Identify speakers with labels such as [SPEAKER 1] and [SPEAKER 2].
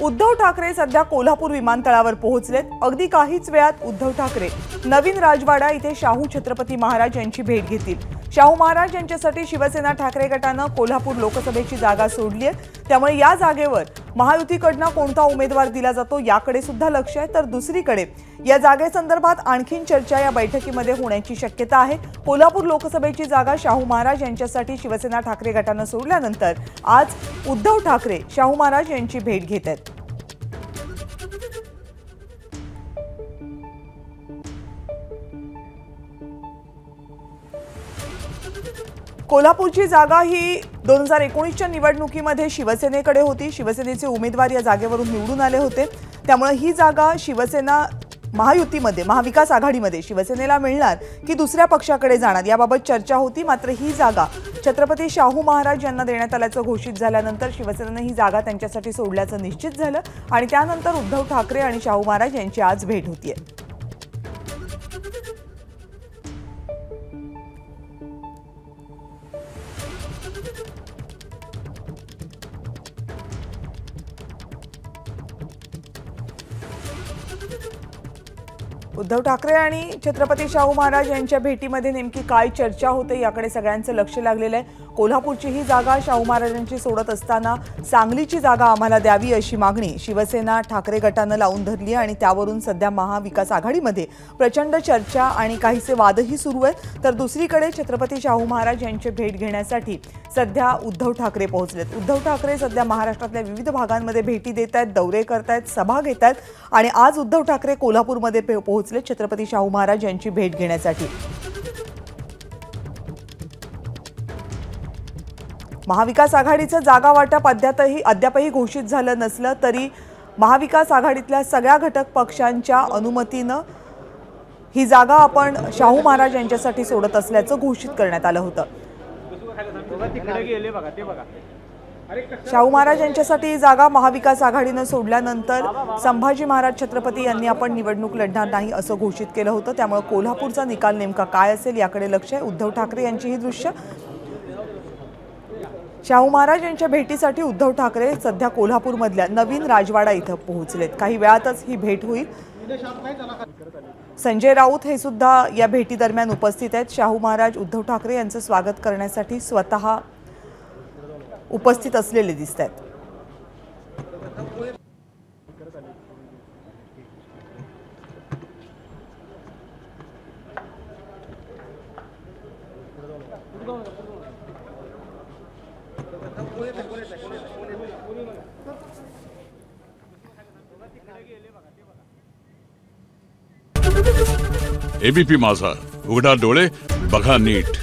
[SPEAKER 1] उद्धव ठाकरे सध्या कोल्हापूर विमानतळावर पोहोचलेत। अगदी काहीच वेळात उद्धव ठाकरे नवीन राजवाडा इथे शाहू छत्रपती महाराज यांची भेट घेतील। शाहू महाराज यांच्यासाठी शिवसेना ठाकरे गटाने कोल्हापूर लोकसभेची जागा सोडली आहे, त्यामुळे या जागेवर महायुतीकडून कोणता उमेदवार दिला जातो याकडे सुद्धा लक्ष आहे। तर दुसरीकडे या जागेसंदर्भात आणखीन चर्चा या बैठकीमध्ये होण्याची शक्यता आहे। कोल्हापूर लोकसभेची जागा शाहू महाराज यांच्यासाठी शिवसेना ठाकरे गटाने सोडल्यानंतर आज उद्धव ठाकरे शाहू महाराज यांची भेट घेत आहेत। कोल्हापूरची जागा ही 2019च्या निवडणुकीमध्ये शिवसेनेकडे होती। शिवसेनेचे उमेदवार या जागेवरून निवडून आले होते, त्यामुळे ही जागा शिवसेना महायुतीमध्ये महाविकास आघाडीमध्ये शिवसेनेला मिळणार की दुसऱ्या पक्षाकडे जाणार याबाबत चर्चा होती। मात्र ही जागा छत्रपती शाहू महाराज यांना देण्यात आल्याचं घोषित झाल्यानंतर शिवसेनेने ही जागा त्यांच्यासाठी सोडल्याचं निश्चित झालं आणि त्यानंतर उद्धव ठाकरे आणि शाहू महाराज यांची आज भेट होतीये। उद्धव ठाकरे आणि छत्रपती शाहू महाराज यांच्या भेटीमध्ये नेमकी काय चर्चा होते याकडे सगळ्यांचं लक्ष लागलेलं आहे। कोल्हापूरची ही जागा शाहू महाराजांची सोडत असताना सांगलीची जागा आम्हाला द्यावी अशी मागणी शिवसेना ठाकरे गटाने लावून धरली आणि त्यावरून सध्या महाविकास आघाडीमध्ये प्रचंड चर्चा आणि काहीसे वादही सुरू आहेत। तर दुसरीकडे छत्रपती शाहू महाराज यांची भेट घेण्यासाठी सध्या उद्धव ठाकरे पोहोचलेत। उद्धव ठाकरे सध्या महाराष्ट्रातल्या विविध भागांमध्ये भेटी देत आहेत, दौरे करतायत, सभा घेत आहेत आणि आज उद्धव ठाकरे कोल्हापूरमध्ये पोहोचले छत्रपती शाहू महाराज यांची भेट घेण्यासाठी। महाविकास आघाडीचं जागा वाटप अद्यापही घोषित झालं नसलं तरी महाविकास आघाडीतल्या सगळ्या घटक पक्षांच्या अनुमतीनं ही जागा आपण शाहू महाराज यांच्यासाठी सोडत असल्याचं घोषित करण्यात आलं होतं। शाहू महाराज यांच्यासाठी ही जागा महाविकास आघाडीने सोडल्यानंतर संभाजी महाराज छत्रपती यांनी आपण निवडणूक लढणार नाही असं घोषित केलं होतं, त्यामुळे कोल्हापूरचा निकाल नेमका काय असेल याकडे लक्ष आहे। उद्धव ठाकरे यांची ही दृश्य शाहू महाराज यांच्या भेटीसाठी उद्धव ठाकरे सध्या कोल्हापूरमधल्या नवीन राजवाडा इथं पोहोचलेत। काही वेळातच ही भेट होईल। संजय राऊत हे सुद्धा या भेटी दरम्यान उपस्थित आहेत। शाहू महाराज उद्धव ठाकरे यांचं स्वागत करण्यासाठी स्वतः उपस्थित असलेले दिसत आहेत।
[SPEAKER 2] एबीपी माझा, उघडा डोळे बघा नीट।